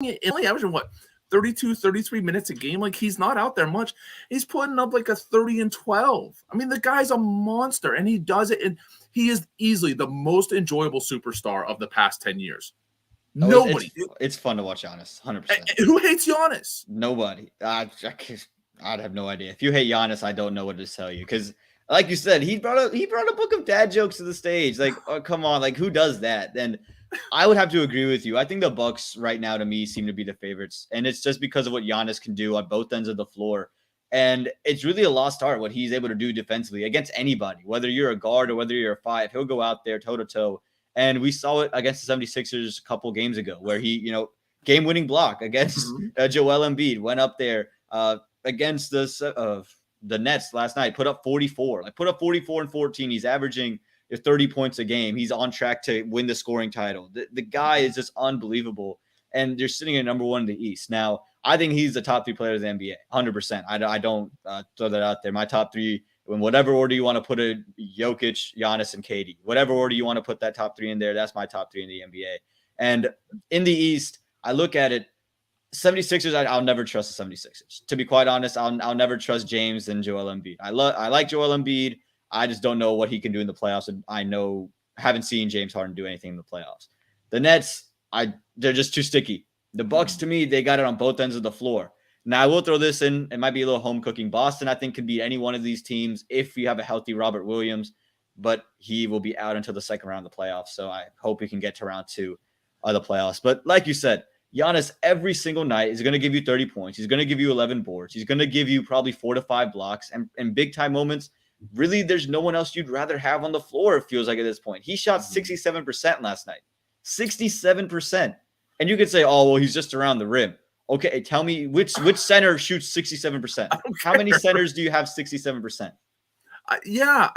only averaging what 32, 33 minutes a game. Like he's not out there much. He's putting up like a 30 and 12. I mean, the guy's a monster and he does it. And he is easily the most enjoyable superstar of the past 10 years. Nobody. It's fun to watch Giannis, 100%. Who hates Giannis? Nobody. I'd have no idea. If you hate Giannis, I don't know what to tell you. Because, like you said, he brought a book of dad jokes to the stage. Like, oh, come on, like who does that? And I would have to agree with you. I think the Bucks right now, to me, seem to be the favorites, and it's just because of what Giannis can do on both ends of the floor. And it's really a lost art what he's able to do defensively against anybody, whether you're a guard or whether you're a five. He'll go out there toe to toe. And we saw it against the 76ers a couple games ago where he, game-winning block against Joel Embiid, went up there against the Nets last night, put up 44. Put up 44 and 14. He's averaging 30 points a game. He's on track to win the scoring title. The guy is just unbelievable. And they're sitting at number one in the East. Now, I think he's the top three player of the NBA, 100%. I don't throw that out there. My top three, in whatever order you want to put it, Jokic, Giannis, and KD. Whatever order you want to put that top three in there, that's my top three in the NBA. And in the East, I look at it, 76ers, I'll never trust the 76ers. To be quite honest, I'll never trust James and Joel Embiid. I like Joel Embiid. I just don't know what he can do in the playoffs. And I haven't seen James Harden do anything in the playoffs. The Nets, they're just too sticky. The Bucks, to me, they got it on both ends of the floor. Now, I will throw this in. It might be a little home cooking. Boston, I think, could beat any one of these teams if you have a healthy Robert Williams, but he will be out until the second round of the playoffs. So I hope he can get to round 2 of the playoffs. But like you said, Giannis every single night is going to give you 30 points. He's going to give you 11 boards. He's going to give you probably 4 to 5 blocks. And big time moments, really, there's no one else you'd rather have on the floor, it feels like at this point. He shot 67% last night. 67%. And you could say, oh, well, he's just around the rim. Okay, tell me which center shoots 67%? How many centers do you have 67%? I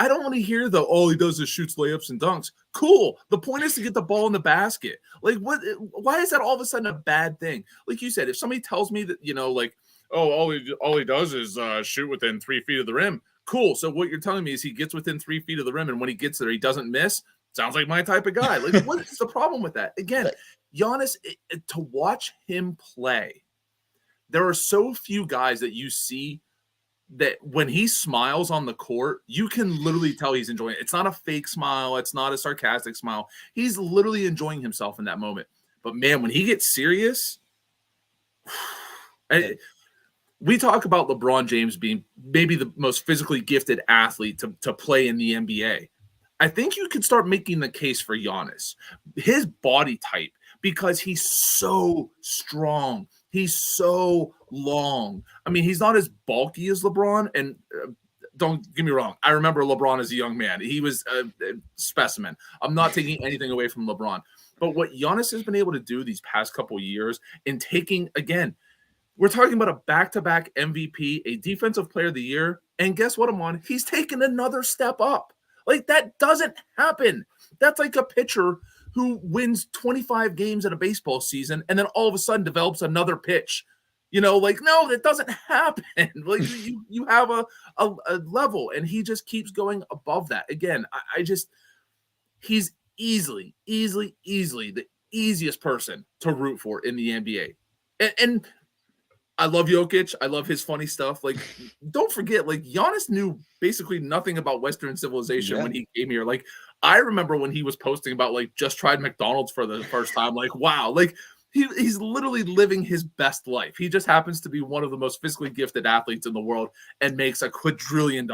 don't want to hear all he does is shoots layups and dunks. Cool. The point is to get the ball in the basket. Like, what? Why is that all of a sudden a bad thing? Like you said, if somebody tells me that, all he does is shoot within 3 feet of the rim. Cool. So what you're telling me is he gets within 3 feet of the rim, and when he gets there, he doesn't miss. Sounds like my type of guy. Like, what is the problem with that? Again, Giannis, to watch him play, there are so few guys that you see that when he smiles on the court, you can literally tell he's enjoying it. It's not a fake smile. It's not a sarcastic smile. He's literally enjoying himself in that moment. But, man, when he gets serious, we talk about LeBron James being maybe the most physically gifted athlete to play in the NBA. I think you could start making the case for Giannis. His body type, because he's so strong. He's so long. I mean, he's not as bulky as LeBron. And don't get me wrong, I remember LeBron as a young man. He was a specimen. I'm not taking anything away from LeBron. But what Giannis has been able to do these past couple of years in taking, again, we're talking about a back-to-back MVP, a defensive player of the year. And guess what, Aaman? He's taken another step up. Like, that doesn't happen. That's like a pitcher who wins 25 games in a baseball season and then all of a sudden develops another pitch. No, that doesn't happen. Like, you have a level, and he just keeps going above that. Again, he's easily the easiest person to root for in the NBA. And I love Jokic. I love his funny stuff. Like, don't forget, Giannis knew basically nothing about Western civilization when he came here. Like, I remember when he was posting about, just tried McDonald's for the first time. Like, wow. Like, he's literally living his best life. He just happens to be one of the most physically gifted athletes in the world and makes $1 quadrillion.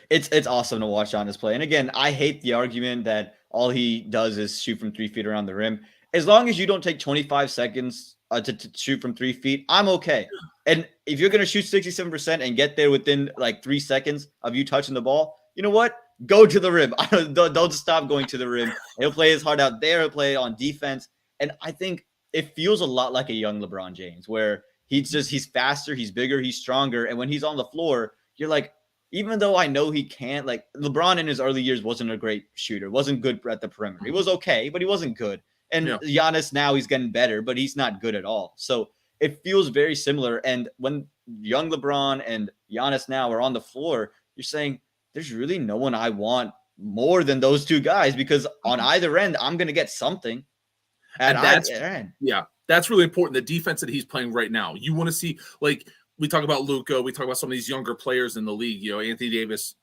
It's awesome to watch Giannis play. And again, I hate the argument that all he does is shoot from 3 feet around the rim. As long as you don't take 25 seconds to shoot from 3 feet, I'm okay. And if you're going to shoot 67% and get there within 3 seconds of you touching the ball, you know what? Go to the rim. Don't stop going to the rim. He'll play his heart out there. He'll play on defense. And I think it feels a lot like a young LeBron James, where he's faster, he's bigger, he's stronger. And when he's on the floor, you're like, even though I know he can't, LeBron in his early years wasn't a great shooter, wasn't good at the perimeter. He was okay, but he wasn't good. And Giannis now, he's getting better, but he's not good at all. So it feels very similar. And when young LeBron and Giannis now are on the floor, you're saying there's really no one I want more than those two guys, because on either end, I'm going to get something. And that's really important. The defense that he's playing right now. You want to see, like, we talk about Luka, we talk about some of these younger players in the league. Anthony Davis,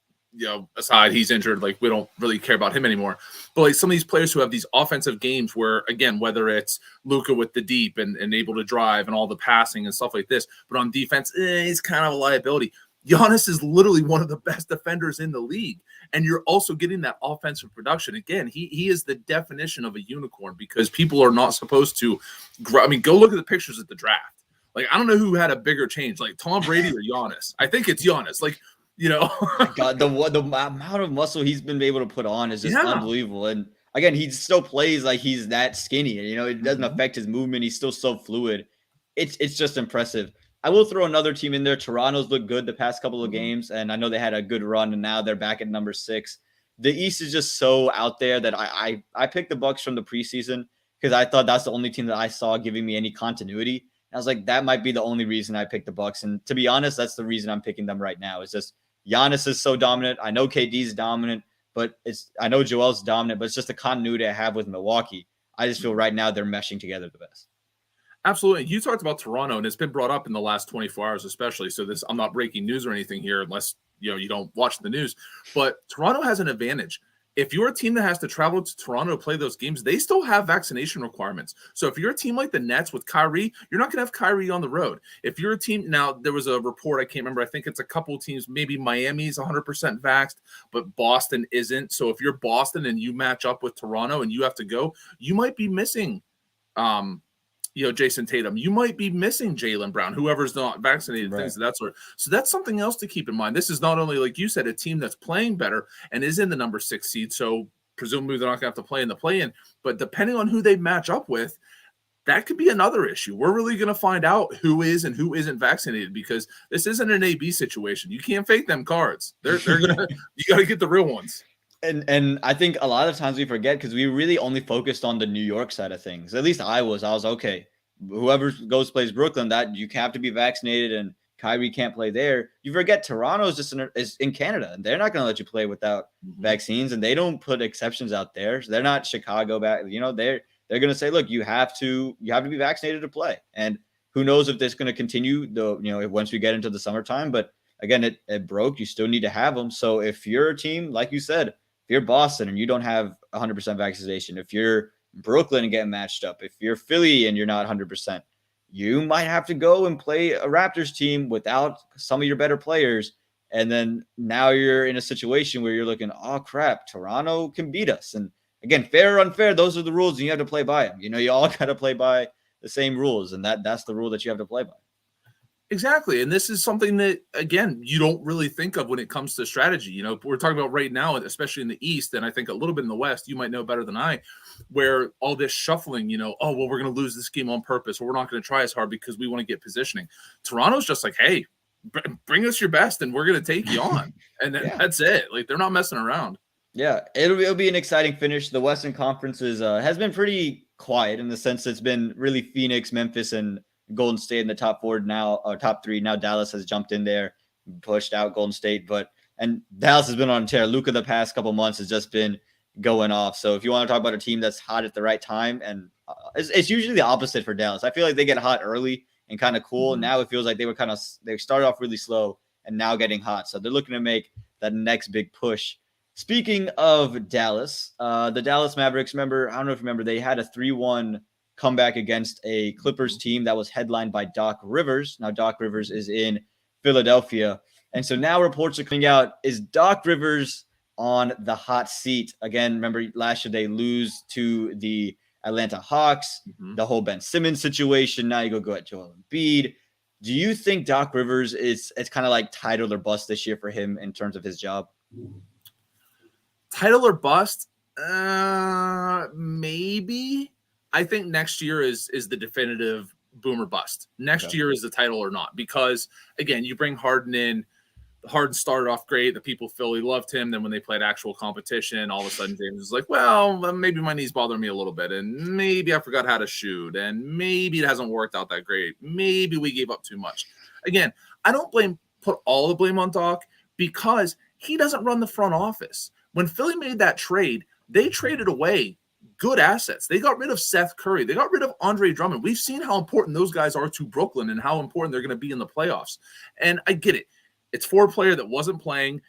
aside, he's injured. Like, we don't really care about him anymore. But like some of these players who have these offensive games where, again, whether it's Luka with the deep and able to drive and all the passing and stuff like this, but on defense, he's kind of a liability. Giannis is literally one of the best defenders in the league. And you're also getting that offensive production. Again, he is the definition of a unicorn because people are not supposed to grow. I mean, go look at the pictures at the draft. Like, I don't know who had a bigger change, like Tom Brady or Giannis. I think it's Giannis. Like, God, the amount of muscle he's been able to put on is just unbelievable. And again, he still plays like he's that skinny. And, it doesn't affect his movement. He's still so fluid. It's just impressive. I will throw another team in there. Toronto's looked good the past couple of games, and I know they had a good run, and now they're back at number 6. The East is just so out there that I picked the Bucks from the preseason because I thought that's the only team that I saw giving me any continuity. And I was like, that might be the only reason I picked the Bucks. And to be honest, that's the reason I'm picking them right now. It's just Giannis is so dominant. I know KD's dominant, but I know Joel's dominant, but it's just the continuity I have with Milwaukee. I just feel right now they're meshing together the best. Absolutely. You talked about Toronto, and it's been brought up in the last 24 hours, especially. So I'm not breaking news or anything here unless, you don't watch the news. But Toronto has an advantage. If you're a team that has to travel to Toronto to play those games, they still have vaccination requirements. So if you're a team like the Nets with Kyrie, you're not going to have Kyrie on the road. If you're a team, now there was a report, I can't remember, I think it's a couple of teams, maybe Miami's 100% vaxxed, but Boston isn't. So if you're Boston and you match up with Toronto and you have to go, you might be missing Jason Tatum. You might be missing Jaylen Brown, whoever's not vaccinated, things of that sort. So that's something else to keep in mind. This is not only, like you said, a team that's playing better and is in the number 6 seed, so presumably they're not going to have to play in the play-in, but depending on who they match up with, that could be another issue. We're really going to find out who is and who isn't vaccinated because this isn't an AB situation. You can't fake them cards. They're gonna you got to get the real ones. And I think a lot of times we forget because we really only focused on the New York side of things. At least I was okay. Whoever goes plays Brooklyn, that you have to be vaccinated, and Kyrie can't play there. You forget Toronto is just in Canada, and they're not going to let you play without vaccines, and they don't put exceptions out there. So they're not Chicago back. They're going to say, look, you have to be vaccinated to play. And who knows if this is going to continue once we get into the summertime. But again, it broke. You still need to have them. So if you're a team, like you said, if you're Boston and you don't have 100% vaccination, if you're Brooklyn and getting matched up, if you're Philly and you're not 100%, you might have to go and play a Raptors team without some of your better players. And then now you're in a situation where you're looking, oh crap, Toronto can beat us. And again, fair or unfair, those are the rules and you have to play by them. You all got to play by the same rules. And that's the rule that you have to play by. Exactly. And this is something that, again, you don't really think of when it comes to strategy. We're talking about right now, especially in the East, and I think a little bit in the West, you might know better than I, where all this shuffling, we're going to lose this game on purpose, or we're not going to try as hard because we want to get positioning. Toronto's just like, hey, bring us your best and we're going to take you on. And that's it. Like, they're not messing around. Yeah, it'll be an exciting finish. The Western Conference has been pretty quiet in the sense it's been really Phoenix, Memphis, and Golden State in the top 4 now, or top 3. Now Dallas has jumped in there, pushed out Golden State, and Dallas has been on a tear. Luka the past couple months has just been going off. So if you want to talk about a team that's hot at the right time, and it's usually the opposite for Dallas. I feel like they get hot early and kind of cool. Now it feels like they started off really slow and now getting hot. So they're looking to make that next big push. Speaking of Dallas, the Dallas Mavericks, I don't know if you remember, they had a 3-1 comeback against a Clippers team that was headlined by Doc Rivers. Now, Doc Rivers is in Philadelphia. And so now reports are coming out. Is Doc Rivers on the hot seat? Again, remember last year they lose to the Atlanta Hawks, the whole Ben Simmons situation. Now you go at Joel Embiid. Do you think Doc Rivers it's kind of like title or bust this year for him in terms of his job? Title or bust? Maybe. I think next year is the definitive boom or bust. Next year is the title or not, because again, you bring Harden in. Harden started off great. The people Philly loved him. Then when they played actual competition, all of a sudden James was like, well, maybe my knees bother me a little bit, and maybe I forgot how to shoot, and maybe it hasn't worked out that great. Maybe we gave up too much. Again, I don't put all the blame on Doc because he doesn't run the front office. When Philly made that trade, they traded away good assets. They got rid of Seth Curry. They got rid of Andre Drummond. We've seen how important those guys are to Brooklyn and how important they're going to be in the playoffs. And I get it. It's for a player that wasn't playing.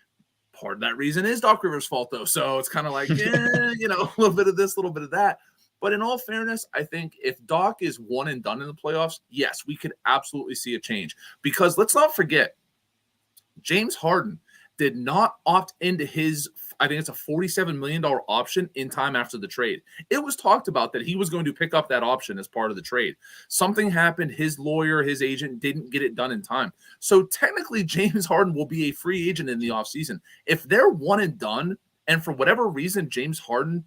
Part of that reason is Doc Rivers' fault, though. So it's kind of like, a little bit of this, a little bit of that. But in all fairness, I think if Doc is one and done in the playoffs, yes, we could absolutely see a change. Because let's not forget, James Harden did not opt into his, I think it's a $47 million option in time after the trade. It was talked about that he was going to pick up that option as part of the trade. Something happened. His lawyer, his agent didn't get it done in time. So technically, James Harden will be a free agent in the offseason. If they're one and done, and for whatever reason, James Harden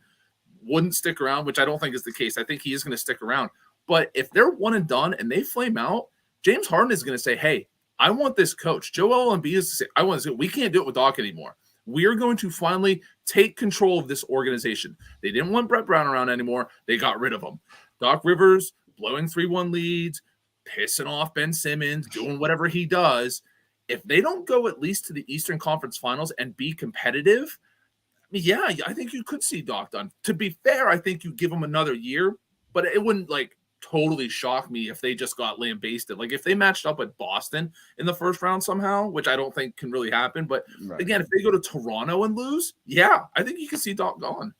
wouldn't stick around, which I don't think is the case. I think he is going to stick around. But if they're one and done and they flame out, James Harden is going to say, hey, I want this coach. Joel Embiid is to say, I want this. We can't do it with Doc anymore. We are going to finally take control of this organization. They didn't want Brett Brown around anymore. They got rid of him. Doc Rivers blowing 3-1 leads, pissing off Ben Simmons, doing whatever he does. If they don't go at least to the Eastern Conference Finals and be competitive, yeah, I think you could see Doc done. To be fair, I think you give him another year, but it wouldn't totally shock me if they just got lambasted. Like if they matched up with Boston in the first round somehow, which I don't think can really happen. But again, if they go to Toronto and lose, yeah, I think you can see Doc gone.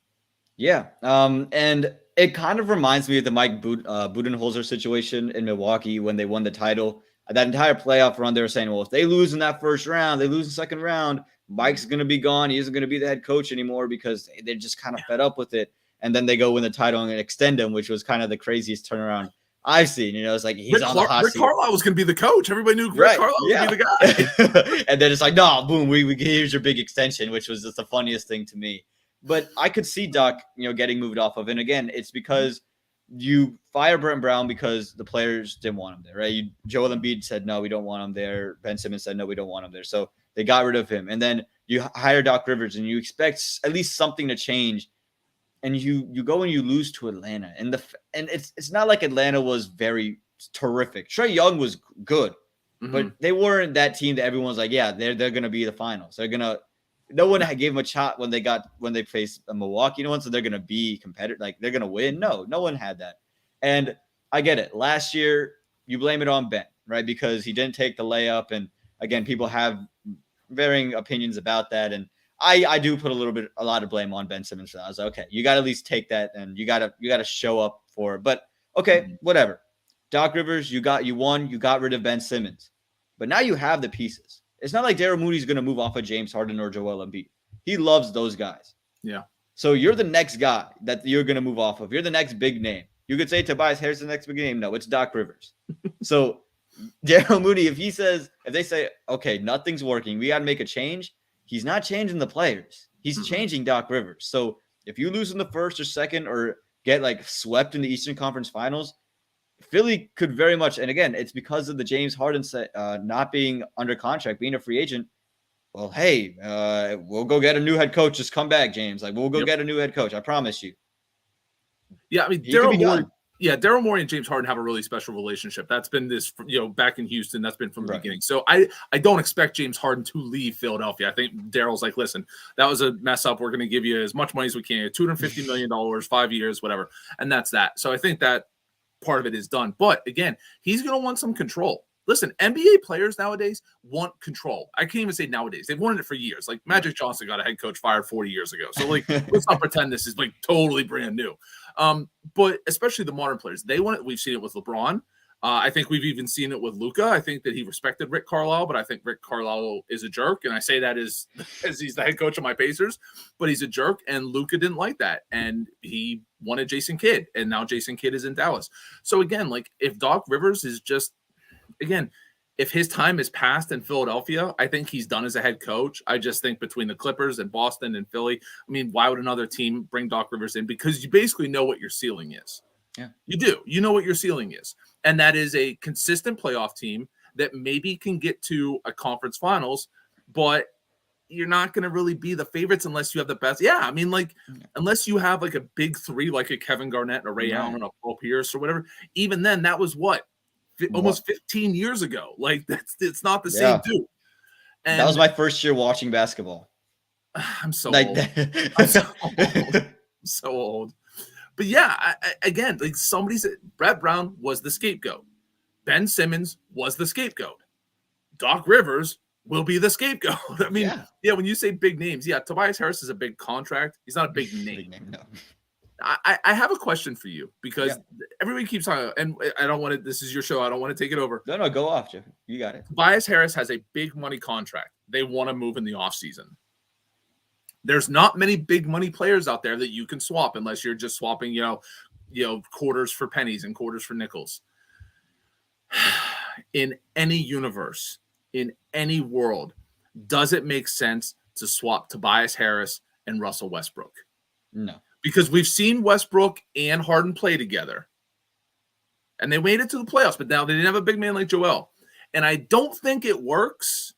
Yeah. And it kind of reminds me of the Mike Budenholzer situation in Milwaukee when they won the title. That entire playoff run, they were saying, well, if they lose in that first round, they lose in the second round, Mike's going to be gone. He isn't going to be the head coach anymore because they're just kind of fed up with it. And then they go win the title and extend him, which was kind of the craziest turnaround I've seen. It's like he's on the hot seat. Rick Carlisle was going to be the coach. Everybody knew Rick Carlisle was going to be the guy. And then it's like, no, boom, here's your big extension, which was just the funniest thing to me. But I could see Doc, getting moved off of. And again, it's because you fire Brett Brown because the players didn't want him there, right? Joel Embiid said, no, we don't want him there. Ben Simmons said, no, we don't want him there. So they got rid of him. And then you hire Doc Rivers and you expect at least something to change. And you go and you lose to Atlanta. And it's not like Atlanta was very terrific. Trae Young was good, but they weren't that team that everyone's like, yeah, they're going to be the finals. No one gave them a shot when they faced Milwaukee. No one said they're going to be competitive, like they're going to win. No one had that. And I get it. Last year, you blame it on Ben, right? Because he didn't take the layup. And again, people have varying opinions about that. And I do put a lot of blame on Ben Simmons. I was like, okay, you got to at least take that and you got to show up for it. But okay, whatever. Doc Rivers, you won, you got rid of Ben Simmons. But now you have the pieces. It's not like Daryl Mooney's going to move off of James Harden or Joel Embiid. He loves those guys. Yeah. So you're the next guy that you're going to move off of. You're the next big name. You could say Tobias Harris is the next big name. No, it's Doc Rivers. So Daryl Mooney, if they say, okay, nothing's working, we got to make a change, he's not changing the players. He's changing Doc Rivers. So if you lose in the first or second or get swept in the Eastern Conference Finals, Philly could very much, and again, it's because of the James Harden not being under contract, being a free agent. Well, hey, we'll go get a new head coach. Just come back, James. We'll go get a new head coach. I promise you. Yeah, I mean, Daryl Morey and James Harden have a really special relationship. That's been this, back in Houston. That's been from the beginning. So I don't expect James Harden to leave Philadelphia. I think Daryl's like, listen, that was a mess up. We're going to give you as much money as we can, $250 million, 5 years, whatever. And that's that. So I think that part of it is done. But again, he's going to want some control. Listen, NBA players nowadays want control. I can't even say nowadays. They've wanted it for years. Like Magic Johnson got a head coach fired 40 years ago. So let's not pretend this is totally brand new. But especially the modern players, they want it. We've seen it with LeBron. I think we've even seen it with Luka. I think that he respected Rick Carlisle, but I think Rick Carlisle is a jerk. And I say that as he's the head coach of my Pacers, but he's a jerk. And Luka didn't like that. And he wanted Jason Kidd. And now Jason Kidd is in Dallas. So again, if Doc Rivers is just, again, if his time is passed in Philadelphia, I think he's done as a head coach. I just think between the Clippers and Boston and Philly, I mean, why would another team bring Doc Rivers in? Because you basically know what your ceiling is. Yeah, you do. You know what your ceiling is. And that is a consistent playoff team that maybe can get to a conference finals, but you're not going to really be the favorites unless you have the best. Yeah, I mean, unless you have a big three, like a Kevin Garnett and a Ray Allen or a Paul Pierce or whatever. Even then, that was almost 15 years ago. It's not the same dude. And that was my first year watching basketball. I'm so old. I'm so old. But yeah, again, like somebody said, Brett Brown was the scapegoat. Ben Simmons was the scapegoat. Doc Rivers will be the scapegoat. I mean, yeah, when you say big names, yeah, Tobias Harris is a big contract. He's not a big name. Big name, no. I have a question for you because everybody keeps talking, and I don't want to. This is your show. I don't want to take it over. No, go off, Jeff. You got it. Tobias Harris has a big money contract. They want to move in the offseason. There's not many big money players out there that you can swap unless you're just swapping, quarters for pennies and quarters for nickels. In any universe, in any world, does it make sense to swap Tobias Harris and Russell Westbrook? No. Because we've seen Westbrook and Harden play together. And they made it to the playoffs, but now they didn't have a big man like Joel. And I don't think it works.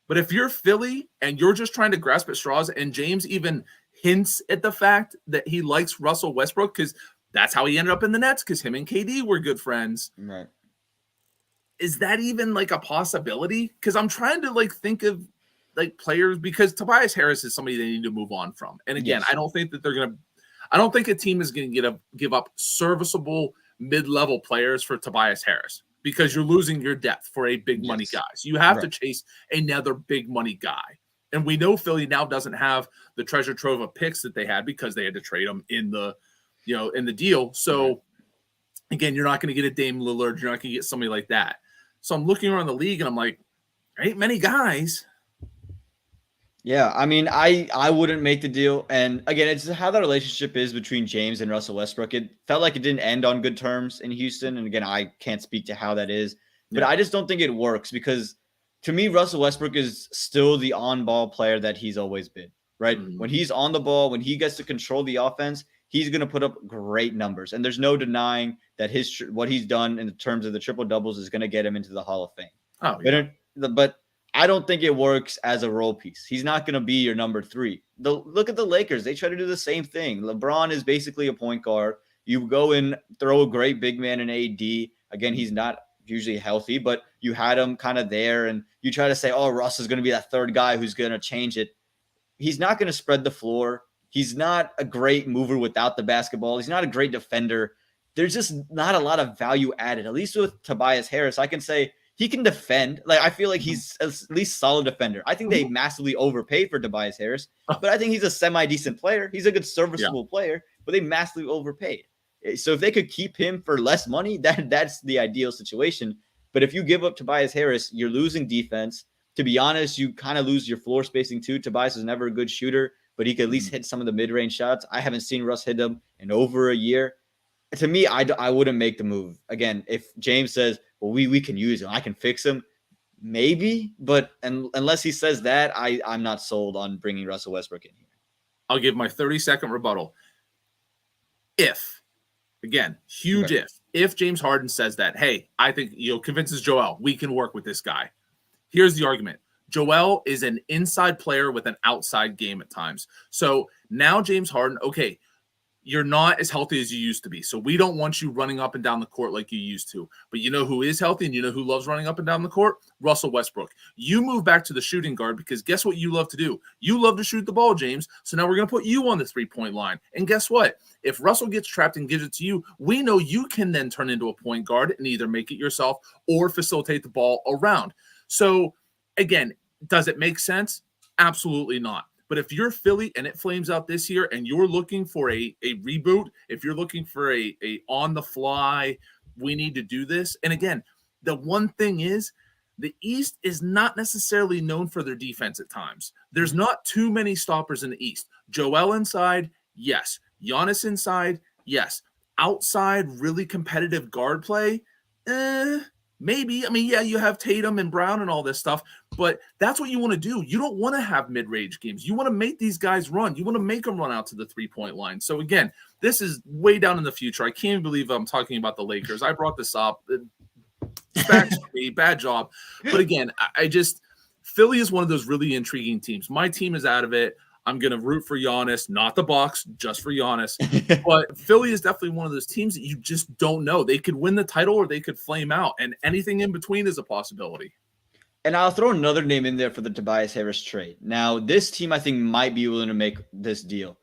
But if you're Philly and you're just trying to grasp at straws, and James even hints at the fact that he likes Russell Westbrook because that's how he ended up in the Nets, because him and KD were good friends. Right. Is that even like a possibility? Because I'm trying to think of players, because Tobias Harris is somebody they need to move on from. And again, I don't think that I don't think a team is going to give up serviceable mid-level players for Tobias Harris, because you're losing your depth for a big money guy. So you have to chase another big money guy. And we know Philly now doesn't have the treasure trove of picks that they had because they had to trade them in the deal. So again, you're not going to get a Dame Lillard. You're not going to get somebody like that. So I'm looking around the league and I'm like, there ain't many guys. Yeah, I mean, I wouldn't make the deal. And again, it's how the relationship is between James and Russell Westbrook. It felt like it didn't end on good terms in Houston. And again, I can't speak to how that is. But I just don't think it works, because to me, Russell Westbrook is still the on-ball player that he's always been, right? Mm-hmm. When he's on the ball, when he gets to control the offense, he's going to put up great numbers. And there's no denying that what he's done in terms of the triple-doubles is going to get him into the Hall of Fame. Oh, yeah. But I don't think it works as a role piece. He's not going to be your number 3. Look at the Lakers. They try to do the same thing. LeBron is basically a point guard. You go and throw a great big man in AD. Again, he's not usually healthy, but you had him kind of there, and you try to say, oh, Russ is going to be that third guy who's going to change it. He's not going to spread the floor. He's not a great mover without the basketball. He's not a great defender. There's just not a lot of value added. At least with Tobias Harris, I can say he can defend. I feel like he's at least solid defender. I think they massively overpaid for Tobias Harris, but I think he's a semi-decent player. He's a good serviceable player, but they massively overpaid. So if they could keep him for less money, that's the ideal situation. But if you give up Tobias Harris, you're losing defense. To be honest, you kind of lose your floor spacing too. Tobias is never a good shooter, but he could at least hit some of the mid-range shots. I haven't seen Russ hit them in over a year. To me, I wouldn't make the move. Again, if James says, well, we can use him, I can fix him, maybe. But unless he says that, I'm not sold on bringing Russell Westbrook in here. I'll give my 30-second rebuttal. If James Harden says that, hey, I think, convinces Joel, we can work with this guy. Here's the argument. Joel is an inside player with an outside game at times. So now James Harden, okay, you're not as healthy as you used to be. So we don't want you running up and down the court like you used to. But you know who is healthy and you know who loves running up and down the court? Russell Westbrook. You move back to the shooting guard, because guess what you love to do? You love to shoot the ball, James. So now we're going to put you on the three-point line. And guess what? If Russell gets trapped and gives it to you, we know you can then turn into a point guard and either make it yourself or facilitate the ball around. So again, does it make sense? Absolutely not. But if you're Philly and it flames out this year and you're looking for a reboot, if you're looking for a on-the-fly, we need to do this. And again, the one thing is, the East is not necessarily known for their defense at times. There's not too many stoppers in the East. Joel inside, yes. Giannis inside, yes. Outside, really competitive guard play, maybe. I mean, yeah, you have Tatum and Brown and all this stuff, but that's what you want to do. You don't want to have mid-range games. You want to make these guys run. You want to make them run out to the three-point line. So again, this is way down in the future. I can't believe I'm talking about the Lakers. I brought this up. Bad job. But again, Philly is one of those really intriguing teams. My team is out of it. I'm going to root for Giannis, not the Bucks, just for Giannis. But Philly is definitely one of those teams that you just don't know. They could win the title or they could flame out, and anything in between is a possibility. And I'll throw another name in there for the Tobias Harris trade. Now, this team, I think, might be willing to make this deal.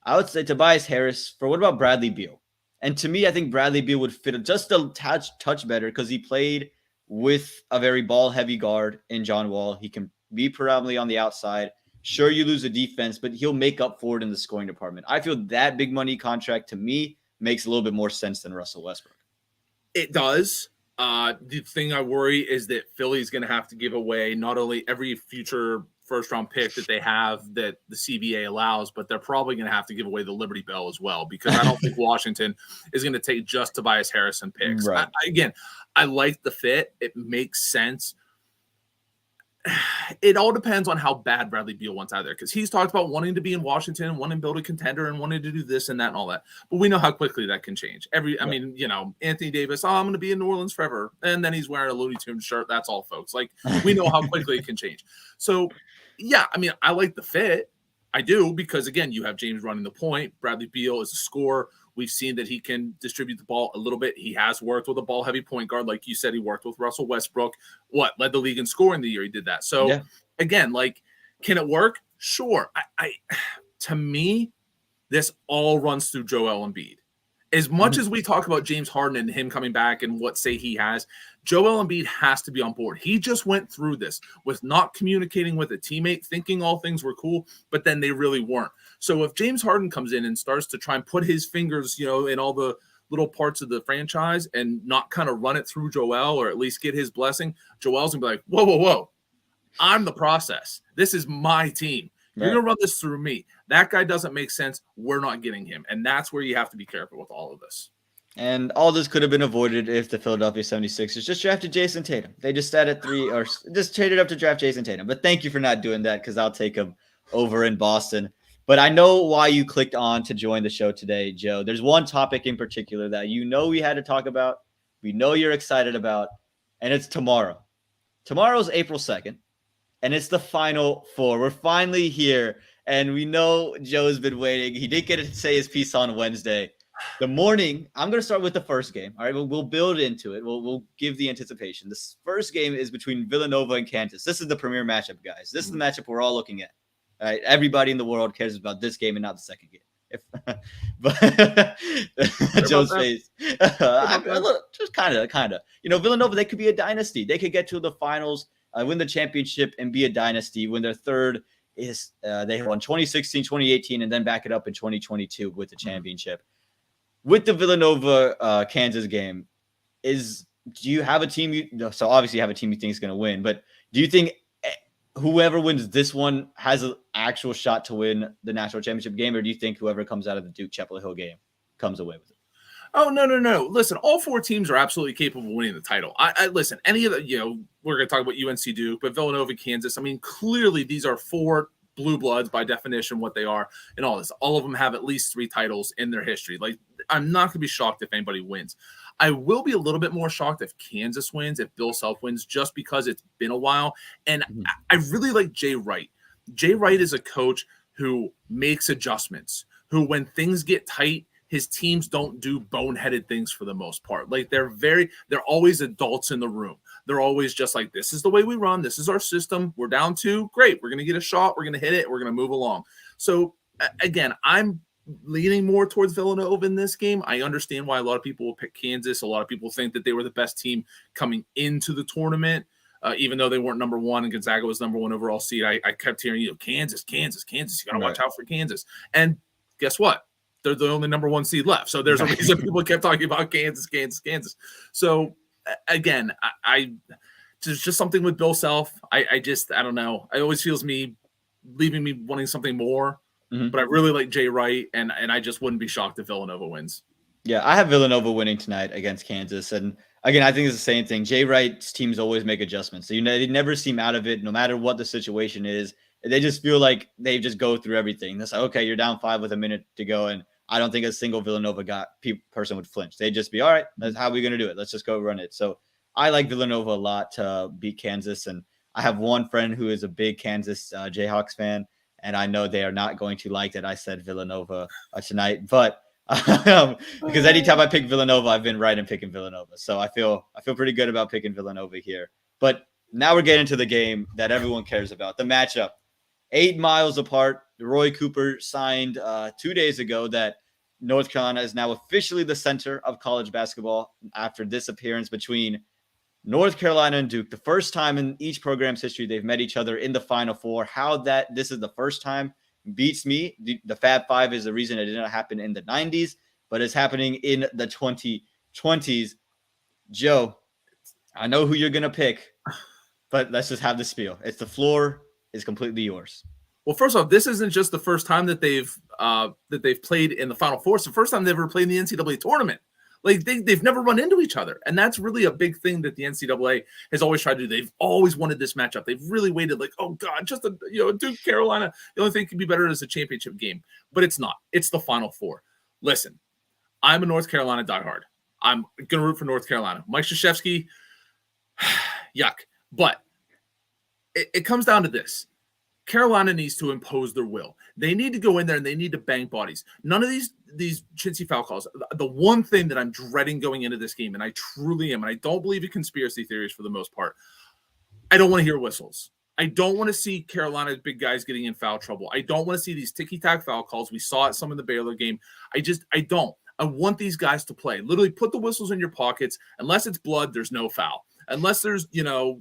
I would say Tobias Harris. For what about Bradley Beal? And to me, I think Bradley Beal would fit just a touch better because he played with a very ball-heavy guard in John Wall. He can be predominantly on the outside. Sure, you lose a defense, but he'll make up for it in the scoring department. I feel that big money contract to me makes a little bit more sense than Russell Westbrook. It does. The thing I worry is that Philly's going to have to give away not only every future first-round pick that they have that the CBA allows, but they're probably going to have to give away the Liberty Bell as well, because I don't think Washington is going to take just Tobias Harrison picks. Right. I like the fit. It makes sense. It all depends on how bad Bradley Beal wants out of there, because he's talked about wanting to be in Washington, wanting to build a contender, and wanting to do this and that and all that. But we know how quickly that can change. I mean, Anthony Davis, I'm going to be in New Orleans forever, and then he's wearing a Looney Tunes shirt. That's all, folks. Like, we know how quickly it can change. So, yeah, I mean, I like the fit. I do, because, again, you have James running the point. Bradley Beal is a scorer. We've seen that he can distribute the ball a little bit. He has worked with a ball-heavy point guard. Like you said, he worked with Russell Westbrook. Led the league in scoring the year he did that. So, Again, like, can it work? Sure. To me, this all runs through Joel Embiid. As much as we talk about James Harden and him coming back and what say he has, Joel Embiid has to be on board. He just went through this with not communicating with a teammate, thinking all things were cool, but then they really weren't. So if James Harden comes in and starts to try and put his fingers, in all the little parts of the franchise and not kind of run it through Joel, or at least get his blessing, Joel's going to be like, whoa. I'm the process. This is my team. You're going to run this through me. That guy doesn't make sense. We're not getting him. And that's where you have to be careful with all of this. And all this could have been avoided if the Philadelphia 76ers just drafted Jason Tatum. They just sat at 3 or just traded up to draft Jason Tatum. But thank you for not doing that, because I'll take him over in Boston. But I know why you clicked on to join the show today, Joe. There's one topic in particular that we had to talk about. We know you're excited about, and it's tomorrow. Tomorrow's April 2nd. And it's the Final Four. We're finally here, and we know Joe's been waiting. He did get to say his piece on Wednesday. The morning, I'm going to start with the first game. All right, we'll build into it. We'll give the anticipation. This first game is between Villanova and Kansas. This is the premier matchup, guys. This is the matchup we're all looking at. All right, everybody in the world cares about this game and not the second game. But Joe's face, just kind of. Villanova, they could be a dynasty. They could get to the finals, win the championship, and be a dynasty when their third is they won 2016, 2018, and then back it up in 2022 with the championship. With the Villanova Kansas game, do you have a team? So obviously you have a team you think is going to win, but do you think whoever wins this one has an actual shot to win the national championship game, or do you think whoever comes out of the Duke Chapel Hill game comes away with it? Oh, no. Listen, all four teams are absolutely capable of winning the title. I listen, any of the, we're going to talk about UNC Duke, but Villanova, Kansas, I mean, clearly these are four blue bloods by definition, what they are, and all this. All of them have at least 3 titles in their history. Like, I'm not going to be shocked if anybody wins. I will be a little bit more shocked if Kansas wins, if Bill Self wins, just because it's been a while. And I really like Jay Wright. Jay Wright is a coach who makes adjustments, who, when things get tight, his teams don't do boneheaded things for the most part. Like, they're always adults in the room. They're always just like, this is the way we run. This is our system. We're down 2. Great. We're going to get a shot. We're going to hit it. We're going to move along. So again, I'm leaning more towards Villanova in this game. I understand why a lot of people will pick Kansas. A lot of people think that they were the best team coming into the tournament, even though they weren't number 1 and Gonzaga was number 1 overall seed. I kept hearing, Kansas. You got to watch out for Kansas. And guess what? They're the only number 1 seed left. So there's a reason people kept talking about Kansas. So again, I just something with Bill Self. I don't know. It always feels leaving me wanting something more. But I really like Jay Wright, and I just wouldn't be shocked if Villanova wins. Yeah, I have Villanova winning tonight against Kansas. And again, I think it's the same thing. Jay Wright's teams always make adjustments. So, they never seem out of it, no matter what the situation is. They just feel like they just go through everything. It's like, okay, you're down 5 with a minute to go, and I don't think a single Villanova person would flinch. They'd just be, all right, that's how we're going to do it. Let's just go run it. So I like Villanova a lot to beat Kansas. And I have one friend who is a big Kansas Jayhawks fan, and I know they are not going to like that I said Villanova tonight. But because anytime I pick Villanova, I've been right in picking Villanova. So I feel pretty good about picking Villanova here. But now we're getting to the game that everyone cares about, the matchup. 8 miles apart. Roy Cooper signed 2 days ago that North Carolina is now officially the center of college basketball after this appearance between North Carolina and Duke. The first time in each program's history they've met each other in the Final Four. How that this is the first time beats me. The Fab Five is the reason it didn't happen in the 90s, but it's happening in the 2020s. Joe, I know who you're going to pick, but let's just have the spiel. It's the floor is completely yours. Well, first off, this isn't just the first time that they've played in the Final Four. It's the first time they've ever played in the NCAA tournament. Like they've never run into each other, and that's really a big thing that the NCAA has always tried to do. They've always wanted this matchup. They've really waited, like, oh god, just a Duke Carolina. The only thing that could be better is a championship game, but it's not. It's the Final Four. Listen, I'm a North Carolina diehard. I'm gonna root for North Carolina. Mike Krzyzewski, yuck. But it comes down to this. Carolina needs to impose their will. They need to go in there and they need to bang bodies. None of these chintzy foul calls. The one thing that I'm dreading going into this game, and I truly am, and I don't believe in conspiracy theories for the most part, I don't want to hear whistles. I don't want to see Carolina's big guys getting in foul trouble. I don't want to see these ticky-tack foul calls. We saw it some in the Baylor game. I don't. I want these guys to play. Literally put the whistles in your pockets. Unless it's blood, there's no foul. Unless there's,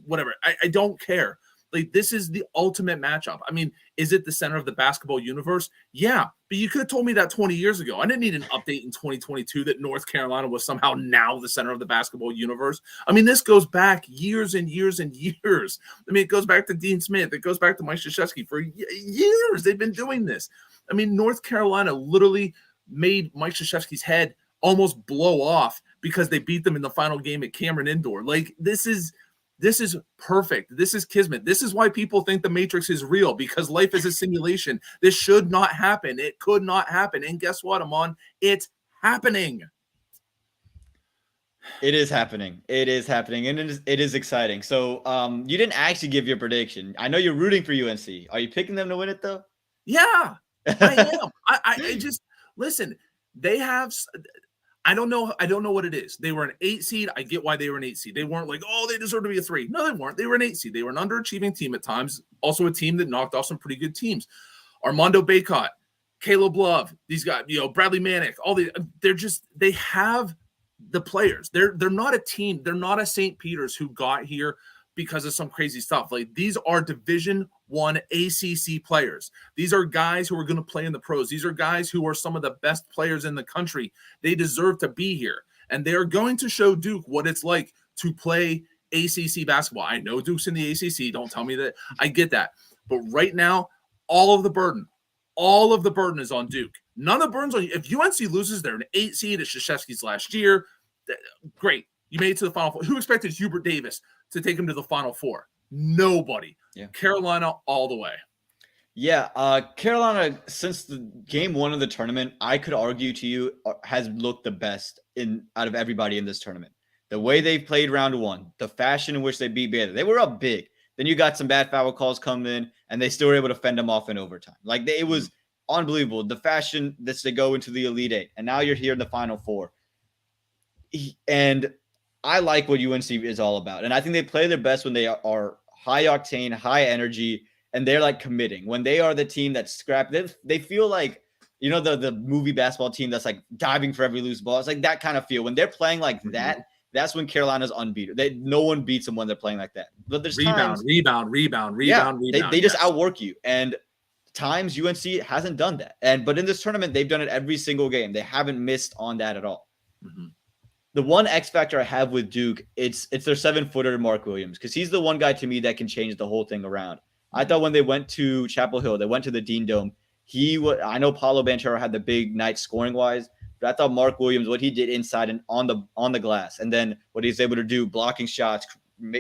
whatever. I don't care. Like, this is the ultimate matchup. I mean, is it the center of the basketball universe? Yeah, but you could have told me that 20 years ago. I didn't need an update in 2022 that North Carolina was somehow now the center of the basketball universe. I mean, this goes back years and years and years. I mean, it goes back to Dean Smith. It goes back to Mike Krzyzewski. For years, they've been doing this. I mean, North Carolina literally made Mike Krzyzewski's head almost blow off because they beat them in the final game at Cameron Indoor. Like, this is perfect. This is kismet. This is why people think the Matrix is real, because life is a simulation. This should not happen. It could not happen. And guess what, Aaman? It's happening. It is happening. It is happening. And it is exciting. So you didn't actually give your prediction. I know you're rooting for UNC. Are you picking them to win it, though? Yeah, I am. I just, listen, they have – I don't know what it is. They were an 8 seed. I get why they were an 8 seed. They weren't like, oh, they deserve to be a 3. No, they weren't. They were an 8 seed. They were an underachieving team at times. Also a team that knocked off some pretty good teams. Armando Bacot, Caleb Love, these guys, Bradley Manick, they have the players. They're not a team. They're not a St. Peter's who got here because of some crazy stuff. Like, these are Division I ACC players. These are guys who are going to play in the pros. These are guys who are some of the best players in the country. They deserve to be here. And they are going to show Duke what it's like to play ACC basketball. I know Duke's in the ACC. Don't tell me that. I get that. But right now, all of the burden is on Duke. None of the burden's on you. If UNC loses, they're an 8 seed. It's Krzyzewski's last year. Great. You made it to the Final Four. Who expected Hubert Davis to take him to the Final Four? Nobody. Yeah. Carolina all the way. Yeah, Carolina, since the game 1 of the tournament, I could argue to you, has looked the best out of everybody in this tournament. The way they played round 1, the fashion in which they beat Baylor. They were up big. Then you got some bad foul calls come in, and they still were able to fend them off in overtime. Like, it was unbelievable. The fashion that they go into the Elite 8, and now you're here in the Final Four. And I like what UNC is all about. And I think they play their best when they are high octane, high energy, and they're like committing. When they are the team that's scrapped, they feel like, the movie basketball team that's like diving for every loose ball. It's like that kind of feel. When they're playing like that, that's when Carolina's unbeatable. No one beats them when they're playing like that. But there's rebound. They just outwork you. And times UNC hasn't done that. But in this tournament, they've done it every single game. They haven't missed on that at all. Mm-hmm. The one X factor I have with Duke, it's their 7-footer, Mark Williams, because he's the one guy to me that can change the whole thing around. I thought when they went to Chapel Hill, they went to the Dean Dome. I know Paulo Banchero had the big night scoring wise, but I thought Mark Williams, what he did inside and on the glass, and then what he's able to do, blocking shots,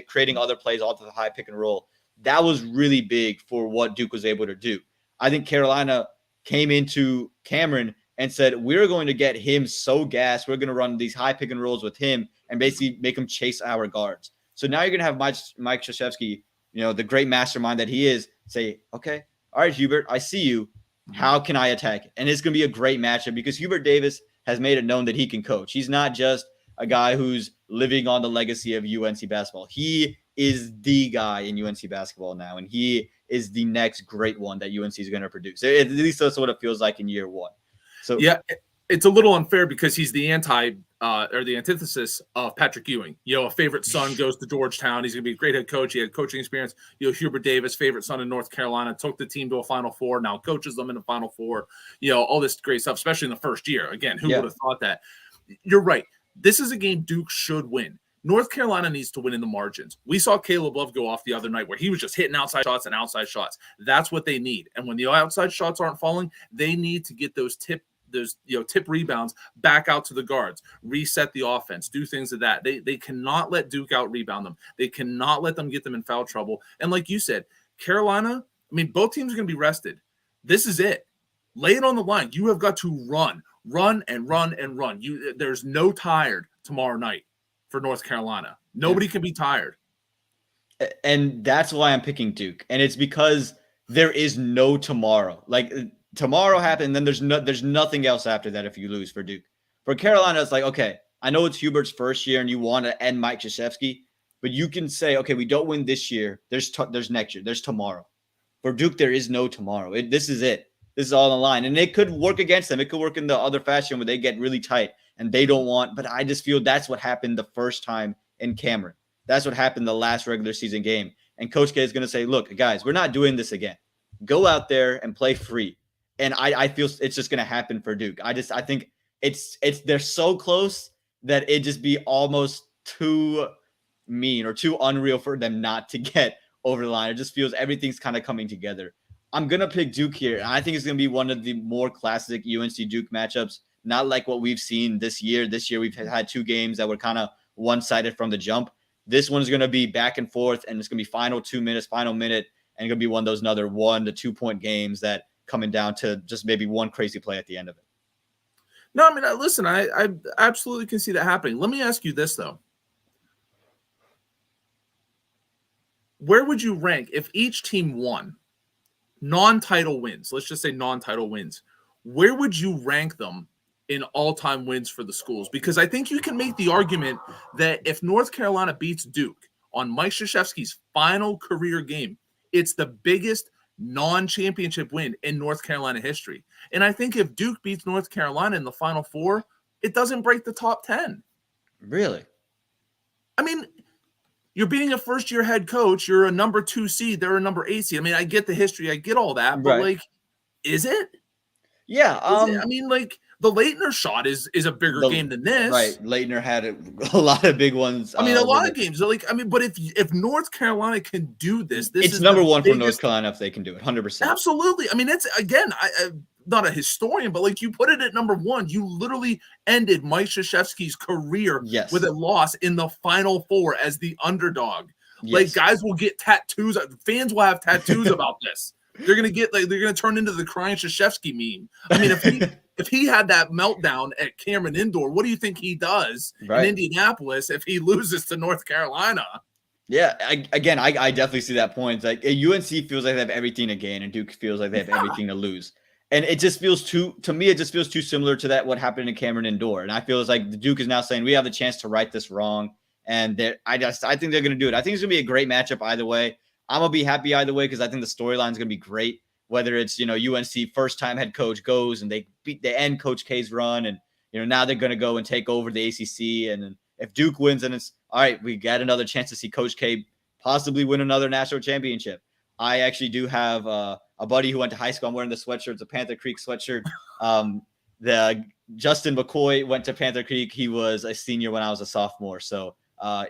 creating other plays off the high pick and roll, that was really big for what Duke was able to do. I think Carolina came into Cameron and said, we're going to get him so gassed. We're going to run these high pick and rolls with him and basically make him chase our guards. So now you're going to have Mike Krzyzewski, the great mastermind that he is, say, okay, all right, Hubert, I see you. How can I attack it? And it's going to be a great matchup because Hubert Davis has made it known that he can coach. He's not just a guy who's living on the legacy of UNC basketball. He is the guy in UNC basketball now, and he is the next great one that UNC is going to produce. At least that's what it feels like in year one. So yeah, it's a little unfair because he's the or the antithesis of Patrick Ewing. A favorite son goes to Georgetown. He's going to be a great head coach. He had coaching experience. Hubert Davis, favorite son in North Carolina, took the team to a Final Four. Now coaches them in the Final Four. All this great stuff, especially in the first year. Again, who would have thought that? You're right. This is a game Duke should win. North Carolina needs to win in the margins. We saw Caleb Love go off the other night where he was just hitting outside shots and outside shots. That's what they need. And when the outside shots aren't falling, they need to get those tip rebounds back out to the guards, reset the offense, do things of that. They cannot let Duke out rebound them. They cannot let them get them in foul trouble. And like you said, Carolina, both teams are going to be rested. This is it. Lay it on the line. You have got to run and run and run. There's no tired tomorrow night for North Carolina. Nobody can be tired. And that's why I'm picking Duke. And it's because there is no tomorrow. Like, tomorrow happened, then there's nothing else after that if you lose for Duke. For Carolina, it's like, okay, I know it's Hubert's first year and you want to end Mike Krzyzewski, but you can say, okay, we don't win this year. There's next year. There's tomorrow. For Duke, there is no tomorrow. This is it. This is all on the line. And it could work against them. It could work in the other fashion where they get really tight and they don't want. But I just feel that's what happened the first time in Cameron. That's what happened the last regular season game. And Coach K is going to say, look, guys, we're not doing this again. Go out there and play free. And I feel it's just going to happen for Duke. I think they're so close that it just be almost too mean or too unreal for them not to get over the line. It just feels everything's kind of coming together. I'm going to pick Duke here. And I think it's going to be one of the more classic UNC Duke matchups, not like what we've seen this year. This year we've had two games that were kind of one-sided from the jump. This one's going to be back and forth, and it's going to be final 2 minutes, final minute, and it's going to be one of those another 1 to 2 point games that coming down to just maybe one crazy play at the end of it. No, listen, I absolutely can see that happening. Let me ask you this, though. Where would you rank if each team won non-title wins? Let's just say non-title wins. Where would you rank them in all-time wins for the schools? Because I think you can make the argument that if North Carolina beats Duke on Mike Krzyzewski's final career game, it's the biggest non-championship win in North Carolina history. And I think if Duke beats North Carolina in the Final Four, it doesn't break the top 10. Really? You're beating a first-year head coach. You're a number 2 seed. They're a number 8 seed. I get the history. I get all that. But, right. Is it? Yeah. The Leitner shot is a bigger game than this. Right. Leitner had a lot of big ones. A lot of games. But if North Carolina can do this it's number one for North Carolina if they can do it. 100%. Absolutely. It's, again, I'm not a historian, but you put it at number 1. You literally ended Mike Krzyzewski's career with a loss in the Final Four as the underdog. Yes. Guys will get tattoos. Fans will have tattoos about this. They're gonna turn into the crying Krzyzewski meme. If he had that meltdown at Cameron Indoor, what do you think he does in Indianapolis if he loses to North Carolina? Yeah, I definitely see that point. Like UNC feels like they have everything to gain, and Duke feels like they have everything to lose. And it just feels too similar to that what happened in Cameron Indoor. And I feel like the Duke is now saying we have the chance to right this wrong, and I think they're going to do it. I think it's going to be a great matchup either way. I'm going to be happy either way because I think the storyline is going to be great. Whether it's, UNC first-time head coach goes and they end Coach K's run and, now they're going to go and take over the ACC. And if Duke wins, then it's, all right, we got another chance to see Coach K possibly win another national championship. I actually do have a buddy who went to high school. I'm wearing the sweatshirt. It's a Panther Creek sweatshirt. The Justin McCoy went to Panther Creek. He was a senior when I was a sophomore. So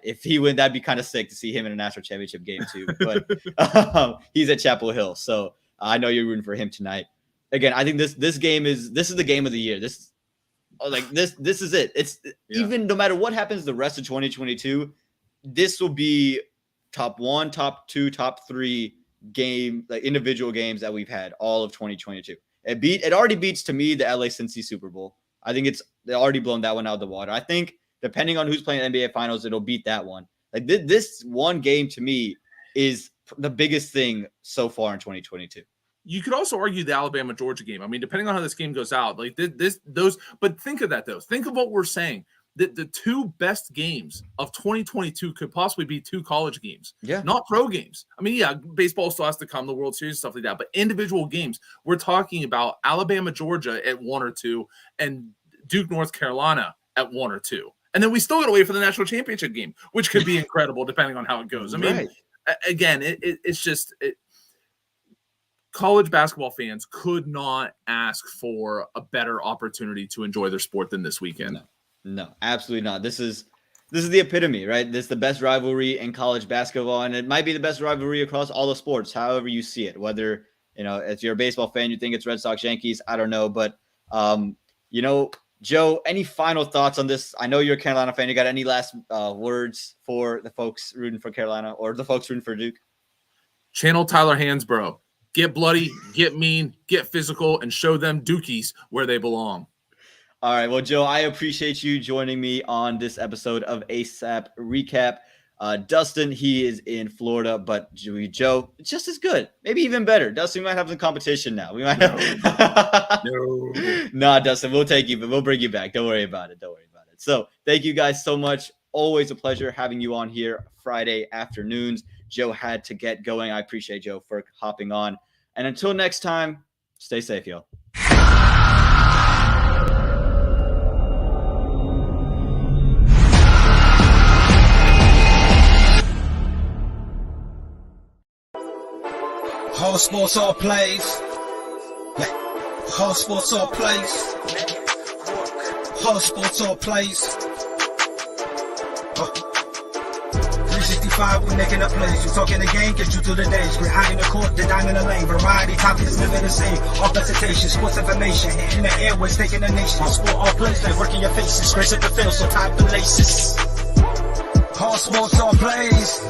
if he win, that'd be kind of sick to see him in a national championship game too. But he's at Chapel Hill. So I know you're rooting for him tonight. Again, I think this is the game of the year. This is it. It's even no matter what happens the rest of 2022, this will be top 1, top 2, top 3 game, individual games that we've had all of 2022. It already beats to me the LA Cincy Super Bowl. I think they already blown that one out of the water. I think depending on who's playing NBA Finals, it'll beat that one. This one game to me is the biggest thing so far in 2022. You could also argue the Alabama-Georgia game. Depending on how this game goes out, but think of that though. Think of what we're saying. that the two best games of 2022 could possibly be two college games, not pro games. I mean, yeah, baseball still has to come, the World Series, stuff like that, but individual games. We're talking about Alabama, Georgia at 1 or 2, and Duke, North Carolina at 1 or 2. And then we still got to wait for the national championship game, which could be incredible depending on how it goes. I mean, again, it's just college basketball fans could not ask for a better opportunity to enjoy their sport than this weekend. No, absolutely not. This is the epitome, right? This is the best rivalry in college basketball, and it might be the best rivalry across all the sports, however you see it. Whether, if you're a baseball fan, you think it's Red Sox, Yankees, I don't know. But, Joe, any final thoughts on this? I know you're a Carolina fan. You got any last words for the folks rooting for Carolina or the folks rooting for Duke? Channel Tyler Hansbrough. Get bloody, get mean, get physical, and show them Dukies where they belong. All right. Well, Joe, I appreciate you joining me on this episode of ASAP Recap. Dustin, he is in Florida, but Joe, just as good, maybe even better. Dustin, we might have some competition now. We might have. No. Nah, Dustin, we'll take you, but we'll bring you back. Don't worry about it. So thank you guys so much. Always a pleasure having you on here Friday afternoons. Joe had to get going. I appreciate Joe for hopping on. And until next time, stay safe, y'all. All sports, all plays. All sports, all plays. All sports, all plays. 365, we making a place. You talking the game, get you through the days. We're high in the court, the dime in the lane. Variety topics, living the same. All presentation, sports information. In the airways, taking the nation. All sport, all plays, like working your faces. Grace at the field, so tie the laces. All sports, all plays.